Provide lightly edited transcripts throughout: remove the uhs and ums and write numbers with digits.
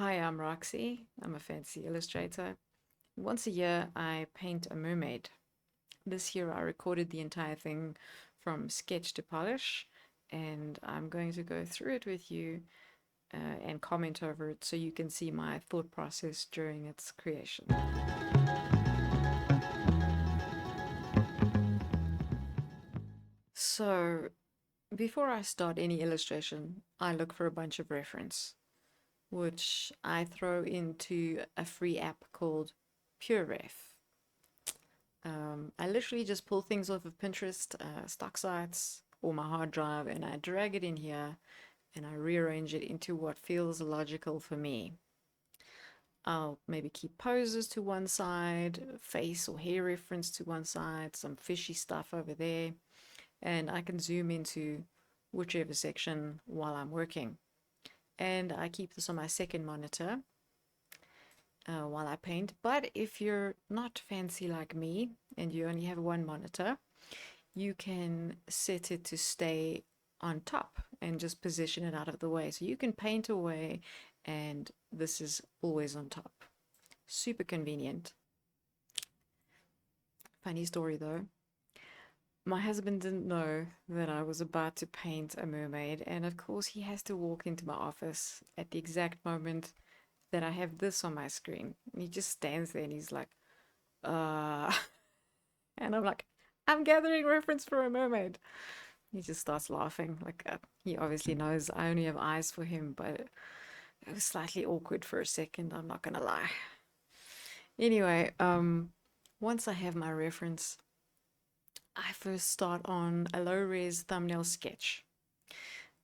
Hi, I'm Roxy. I'm a fancy illustrator. Once a year, I paint a mermaid. This year, I recorded the entire thing from sketch to polish, and I'm going to go through it with you and comment over it so you can see my thought process during its creation. So, before I start any illustration, I look for a bunch of reference, which I throw into a free app called PureRef. I literally just pull things off of Pinterest, stock sites, or my hard drive, and I drag it in here and I rearrange it into what feels logical for me. I'll maybe keep poses to one side, face or hair reference to one side, some fishy stuff over there, and I can zoom into whichever section while I'm working. And I keep this on my second monitor while I paint. But if you're not fancy like me and you only have one monitor, you can set it to stay on top and just position it out of the way. So you can paint away and this is always on top. Super convenient. Funny story though. My husband didn't know that I was about to paint a mermaid, and of course, he has to walk into my office at the exact moment that I have this on my screen. And he just stands there and he's like, uh, and I'm like, I'm gathering reference for a mermaid. He just starts laughing. Like, he obviously knows I only have eyes for him, but it was slightly awkward for a second, I'm not gonna lie. Anyway, once I have my reference, I first start on a low-res thumbnail sketch.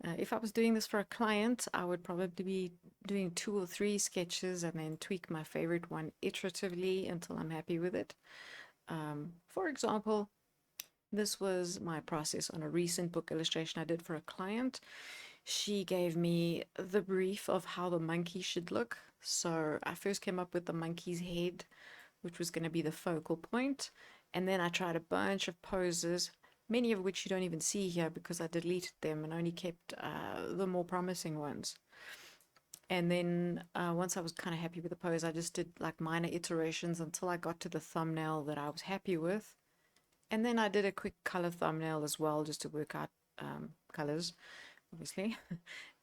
If I was doing this for a client, I would probably be doing 2 or 3 sketches and then tweak my favorite one iteratively until I'm happy with it. For example, this was my process on a recent book illustration I did for a client. She gave me the brief of how the monkey should look. So I first came up with the monkey's head, which was going to be the focal point. And then I tried a bunch of poses, many of which you don't even see here because I deleted them and only kept the more promising ones. And then once I was kind of happy with the pose, I just did like minor iterations until I got to the thumbnail that I was happy with. And then I did a quick color thumbnail as well, just to work out colors, obviously.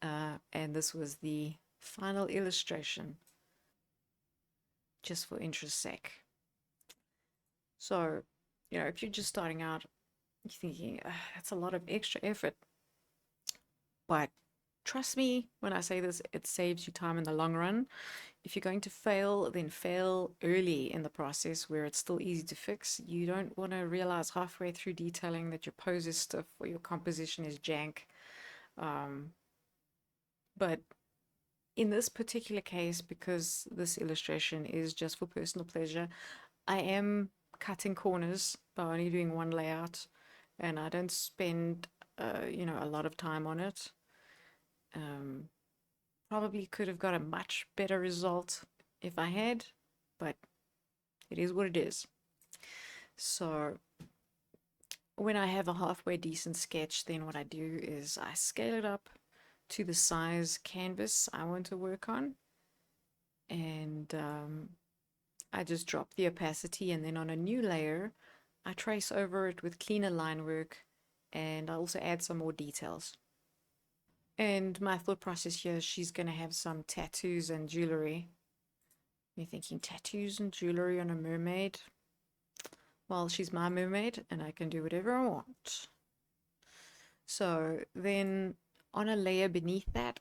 And this was the final illustration, just for interest's sake. So, if you're just starting out, you're thinking, that's a lot of extra effort. But trust me when I say this, it saves you time in the long run. If you're going to fail, then fail early in the process where it's still easy to fix. You don't want to realize halfway through detailing that your pose is stiff or your composition is jank. But in this particular case, because this illustration is just for personal pleasure, I am cutting corners by only doing one layout, and I don't spend, a lot of time on it. Probably could have got a much better result if I had, but it is what it is. So when I have a halfway decent sketch, then what I do is I scale it up to the size canvas I want to work on, and I just drop the opacity, and then on a new layer I trace over it with cleaner line work, and I also add some more details. And my thought process here is she's going to have some tattoos and jewelry. You're thinking tattoos and jewelry on a mermaid? Well, she's my mermaid and I can do whatever I want. So then on a layer beneath that,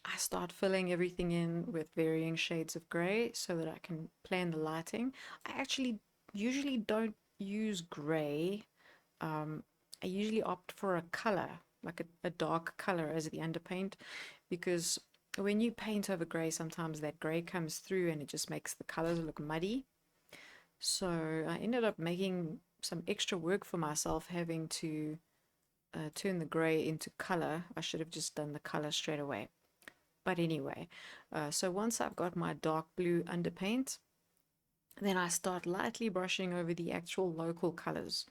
I start filling everything in with varying shades of gray so that I can plan the lighting. I actually usually don't use gray. I usually opt for a color, like a dark color as the underpaint, because when you paint over gray, sometimes that gray comes through and it just makes the colors look muddy. So I ended up making some extra work for myself having to turn the gray into color. I should have just done the color straight away. But anyway, so once I've got my dark blue underpaint, then I start lightly brushing over the actual local colors.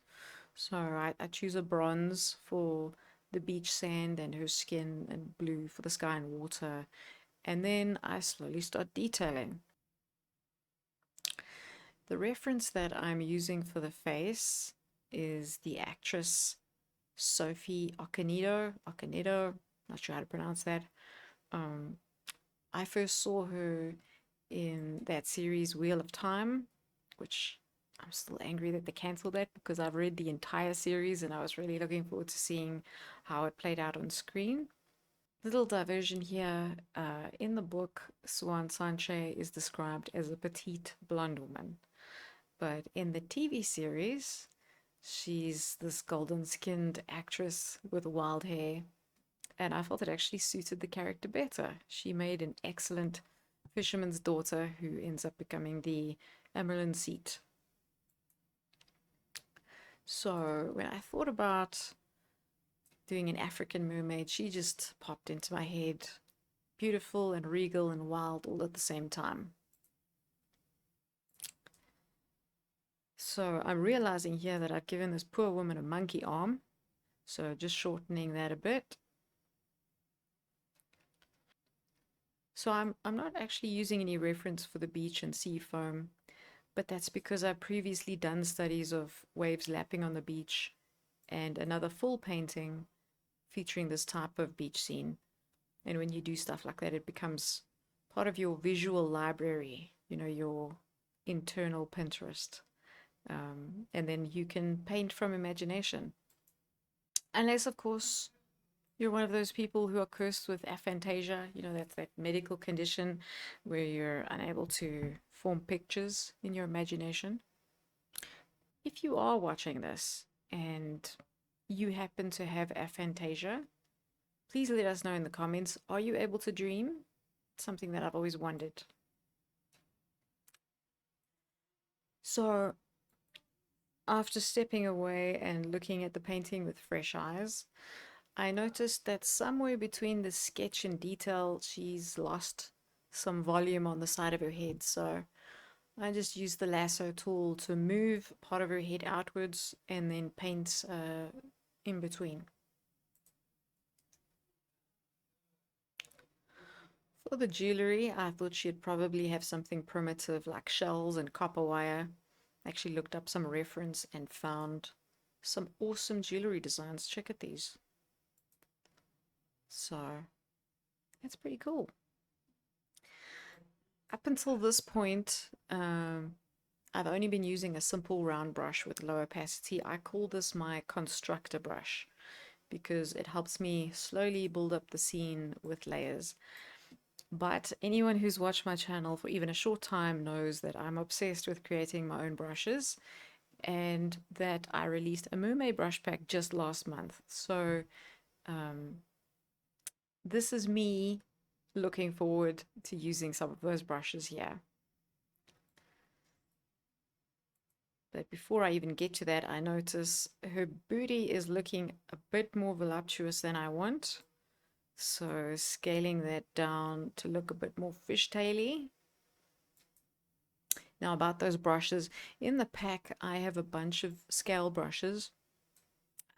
So I choose a bronze for the beach sand and her skin, and blue for the sky and water. and then I slowly start detailing. The reference that I'm using for the face is the actress Sophie Okonedo, not sure how to pronounce that. Um, I first saw her in that series Wheel of Time, which I'm still angry that they cancelled that because I've read the entire series and I was really looking forward to seeing how it played out on screen. Little diversion here. In the book, Swan Sanche is described as a petite blonde woman, but in the TV series, she's this golden-skinned actress with wild hair, and I felt it actually suited the character better. She made an excellent fisherman's daughter who ends up becoming the Emerald Seat. So when I thought about doing an African mermaid, she just popped into my head. Beautiful and regal and wild all at the same time. So I'm realizing here that I've given this poor woman a monkey arm. So just shortening that a bit. So I'm not actually using any reference for the beach and sea foam, but that's because I've previously done studies of waves lapping on the beach and another full painting featuring this type of beach scene. And when you do stuff like that, it becomes part of your visual library, you know, your internal Pinterest. And then you can paint from imagination. Unless, of course, you're one of those people who are cursed with aphantasia. You know, that's that medical condition where you're unable to form pictures in your imagination. If you are watching this and you happen to have aphantasia, please let us know in the comments. Are you able to dream? It's something that I've always wondered. So, after stepping away and looking at the painting with fresh eyes, I noticed that somewhere between the sketch and detail, she's lost some volume on the side of her head. So I just used the lasso tool to move part of her head outwards and then paint in between. For the jewelry, I thought she'd probably have something primitive like shells and copper wire. Actually looked up some reference and found some awesome jewelry designs. Check out these. So that's pretty cool. Up until this point, I've only been using a simple round brush with low opacity. I call this my constructor brush because it helps me slowly build up the scene with layers. But anyone who's watched my channel for even a short time knows that I'm obsessed with creating my own brushes and that I released a Mermaid brush pack just last month. So this is me looking forward to using some of those brushes here. But before I even get to that, I notice her booty is looking a bit more voluptuous than I want. So scaling that down to look a bit more fishtaily. Now about those brushes, in the pack I have a bunch of scale brushes.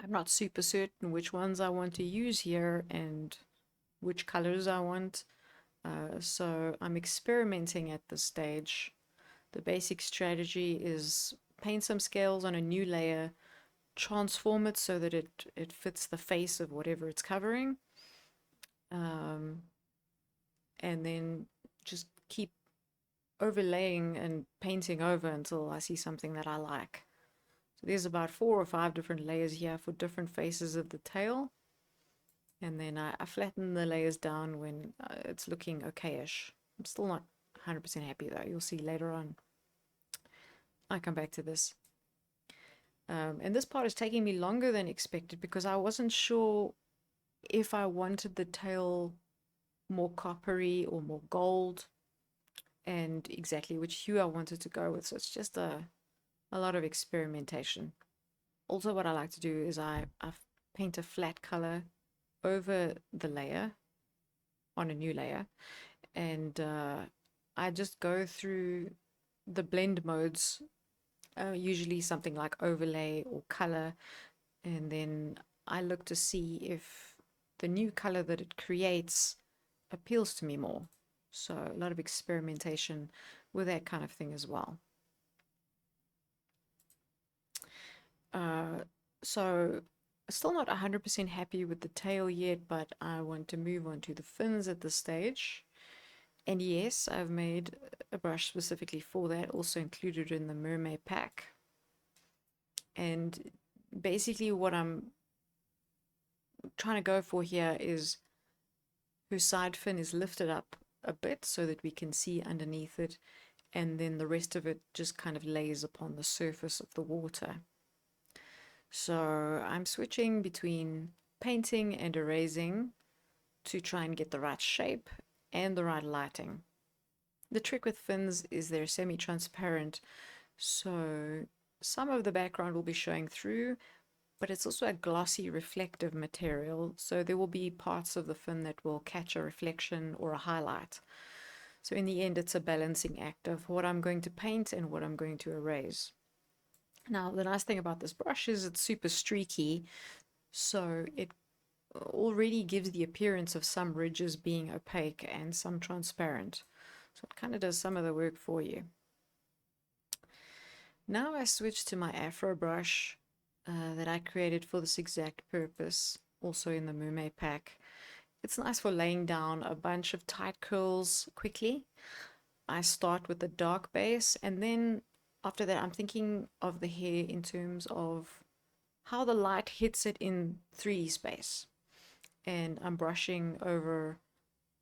I'm not super certain which ones I want to use here and which colors I want. So I'm experimenting at this stage. The basic strategy is paint some scales on a new layer, transform it so that it fits the face of whatever it's covering, and then just keep overlaying and painting over until I see something that I like. So there's about 4 or 5 different layers here for different faces of the tail. And then I flatten the layers down when it's looking okay-ish. I'm still not 100% happy though. You'll see later on. I come back to this. And this part is taking me longer than expected because I wasn't sure if I wanted the tail more coppery or more gold and exactly which hue I wanted to go with. So it's just a lot of experimentation. Also what I like to do is I paint a flat color over the layer on a new layer, and I just go through the blend modes, usually something like overlay or color, and then I look to see if the new color that it creates appeals to me more. So a lot of experimentation with that kind of thing as well. So still not 100% happy with the tail yet, but I want to move on to the fins at this stage. And yes, I've made a brush specifically for that, also included in the Mermaid pack. And basically what I'm trying to go for here is her side fin is lifted up a bit so that we can see underneath it, and then the rest of it just kind of lays upon the surface of the water. So I'm switching between painting and erasing to try and get the right shape and the right lighting. The trick with fins is they're semi-transparent, so some of the background will be showing through, but it's also a glossy reflective material, so there will be parts of the fin that will catch a reflection or a highlight. So in the end, it's a balancing act of what I'm going to paint and what I'm going to erase. Now, the nice thing about this brush is it's super streaky, so it already gives the appearance of some ridges being opaque and some transparent. So it kind of does some of the work for you. Now I switch to my Afro brush that I created for this exact purpose, also in the Mermaid pack. It's nice for laying down a bunch of tight curls quickly. I start with the dark base, and then after that I'm thinking of the hair in terms of how the light hits it in 3D space. And I'm brushing over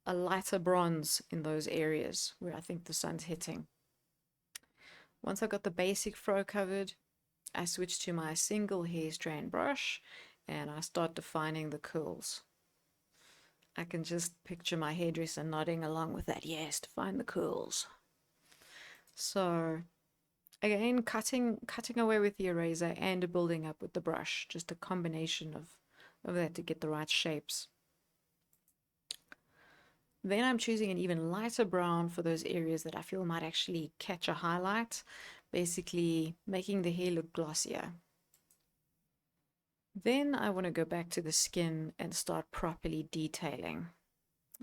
a lighter bronze in those areas where I think the sun's hitting. Once I've got the basic fro covered, I switch to my single hair strand brush and I start defining the curls. I can just picture my hairdresser nodding along with that. Yes, define the curls. So again, cutting away with the eraser and building up with the brush, just a combination of that to get the right shapes. Then I'm choosing an even lighter brown for those areas that I feel might actually catch a highlight, basically making the hair look glossier. Then I want to go back to the skin and start properly detailing.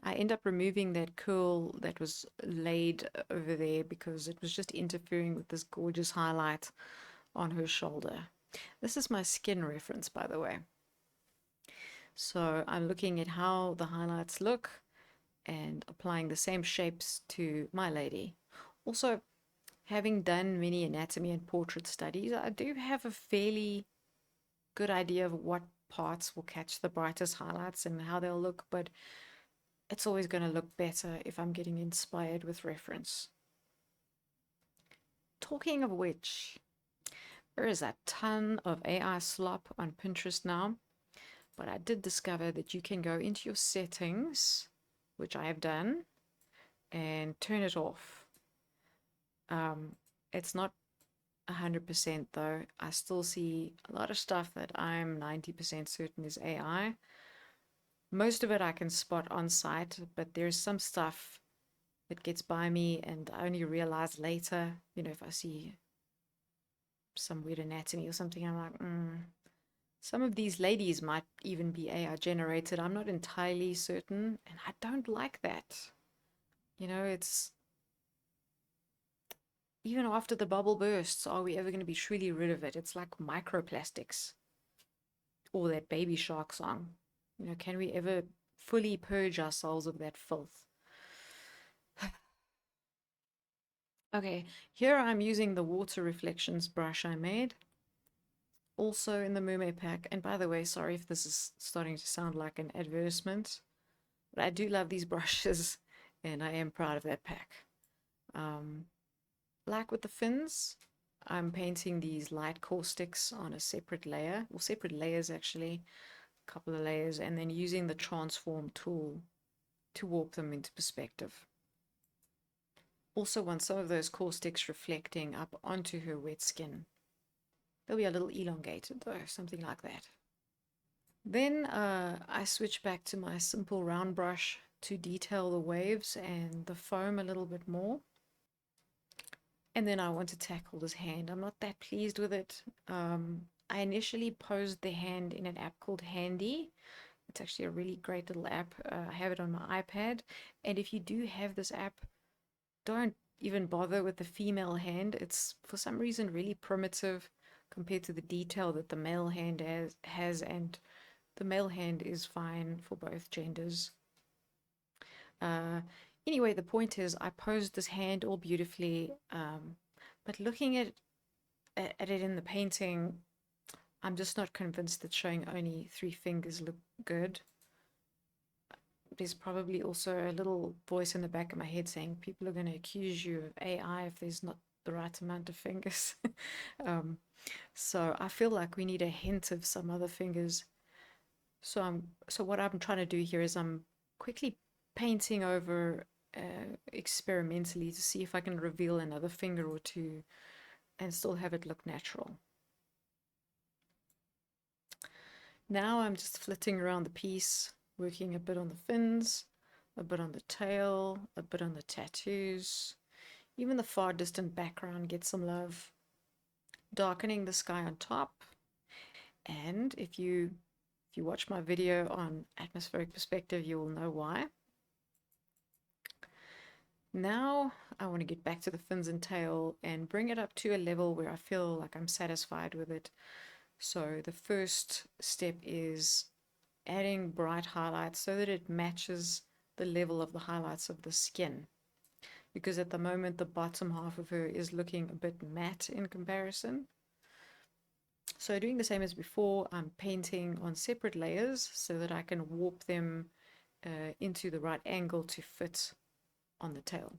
I end up removing that curl that was laid over there because it was just interfering with this gorgeous highlight on her shoulder. This is my skin reference, by the way. So I'm looking at how the highlights look and applying the same shapes to my lady. Also, having done many anatomy and portrait studies, I do have a fairly good idea of what parts will catch the brightest highlights and how they'll look, but it's always going to look better if I'm getting inspired with reference. Talking of which, there is a ton of AI slop on Pinterest now, but I did discover that you can go into your settings, which I have done, and turn it off. It's not 100% though. I still see a lot of stuff that I'm 90% certain is AI. Most of it I can spot on site, but there's some stuff that gets by me and I only realize later, if I see some weird anatomy or something, I'm like, some of these ladies might even be AI generated. I'm not entirely certain, and I don't like that. It's even after the bubble bursts, are we ever going to be truly rid of it? It's like microplastics or that Baby Shark song. Can we ever fully purge ourselves of that filth? Okay, here I'm using the water reflections brush I made, also in the Mermaid pack. And by the way, sorry if this is starting to sound like an advertisement, but I do love these brushes and I am proud of that pack. Like with the fins, I'm painting these light caustics on a separate layer, or separate layers actually, a couple of layers, and then using the transform tool to warp them into perspective. Also want some of those caustics reflecting up onto her wet skin. They'll be a little elongated though, something like that. Then I switch back to my simple round brush to detail the waves and the foam a little bit more. And then I want to tackle this hand. I'm not that pleased with it. I initially posed the hand in an app called Handy. It's actually a really great little app. I have it on my iPad. And if you do have this app, don't even bother with the female hand. It's for some reason really primitive compared to the detail that the male hand has, and the male hand is fine for both genders. Uh, anyway, the point is I posed this hand all beautifully, but looking at it in the painting, I'm just not convinced that showing only 3 fingers look good. There's probably also a little voice in the back of my head saying people are going to accuse you of AI if there's not the right amount of fingers. So I feel like we need a hint of some other fingers. So what I'm trying to do here is I'm quickly painting over experimentally to see if I can reveal another finger or two and still have it look natural. Now I'm just flitting around the piece, working a bit on the fins, a bit on the tail, a bit on the tattoos. Even the far distant background gets some love. Darkening the sky on top. And if you watch my video on atmospheric perspective, you will know why. Now I want to get back to the fins and tail and bring it up to a level where I feel like I'm satisfied with it. So the first step is adding bright highlights so that it matches the level of the highlights of the skin. Because at the moment the bottom half of her is looking a bit matte in comparison. So doing the same as before, I'm painting on separate layers so that I can warp them into the right angle to fit on the tail.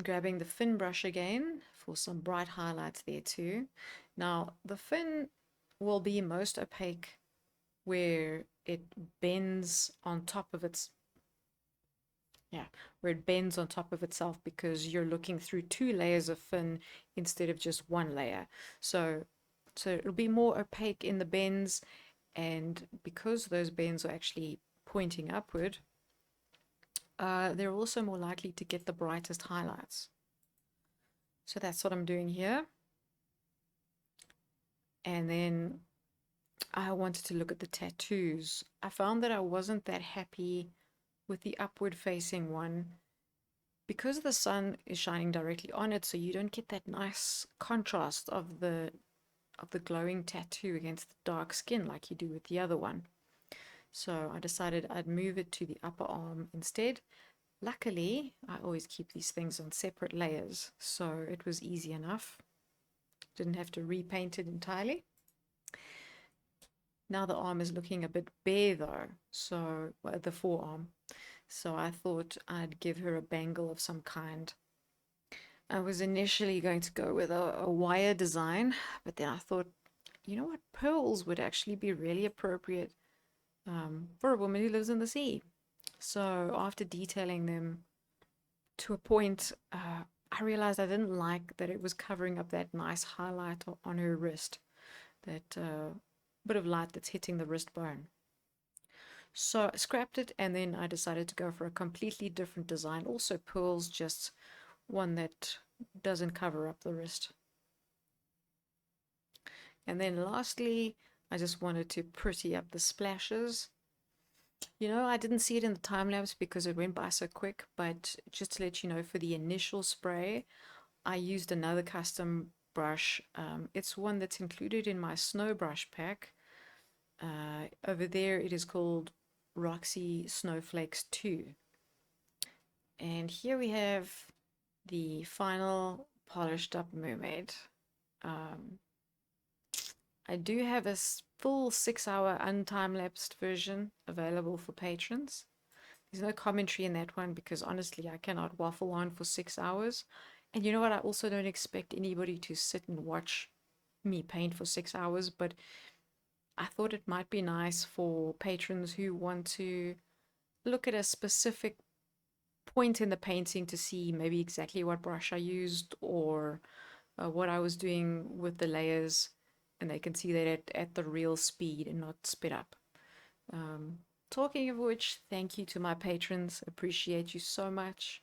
Grabbing the fin brush again for some bright highlights there too. Now the fin will be most opaque where it bends on top of where it bends on top of itself, because you're looking through 2 layers of fin instead of just 1 layer. So it'll be more opaque in the bends, and because those bends are actually pointing upward, they're also more likely to get the brightest highlights. So that's what I'm doing here. And then I wanted to look at the tattoos. I found that I wasn't that happy with the upward facing one because the sun is shining directly on it, so you don't get that nice contrast of the glowing tattoo against the dark skin like you do with the other one. So I decided I'd move it to the upper arm instead. Luckily, I always keep these things on separate layers, so it was easy enough. Didn't have to repaint it entirely. Now the arm is looking a bit bare though, so the forearm. So I thought I'd give her a bangle of some kind. I was initially going to go with a wire design, but then I thought, you know what, pearls would actually be really appropriate for a woman who lives in the sea. So after detailing them to a point, I realized I didn't like that it was covering up that nice highlight on her wrist, that bit of light that's hitting the wrist bone. So I scrapped it, and then I decided to go for a completely different design. Also pearls, just one that doesn't cover up the wrist. And then lastly, I just wanted to pretty up the splashes. You know, I didn't see it in the time lapse because it went by so quick, but just to let you know, for the initial spray, I used another custom brush. It's one that's included in my snow brush pack. Over there, it is called Roxy Snowflakes 2. And here we have the final polished up mermaid. I do have a full 6-hour untime-lapsed version available for patrons. There's no commentary in that one because honestly I cannot waffle on for 6 hours. And you know what, I also don't expect anybody to sit and watch me paint for 6 hours, but I thought it might be nice for patrons who want to look at a specific point in the painting to see maybe exactly what brush I used or what I was doing with the layers, and they can see that at the real speed and not sped up. Talking of which, thank you to my patrons. Appreciate you so much.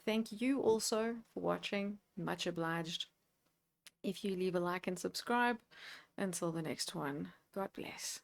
Thank you also for watching. Much obliged. If you leave a like and subscribe. Until the next one, God bless.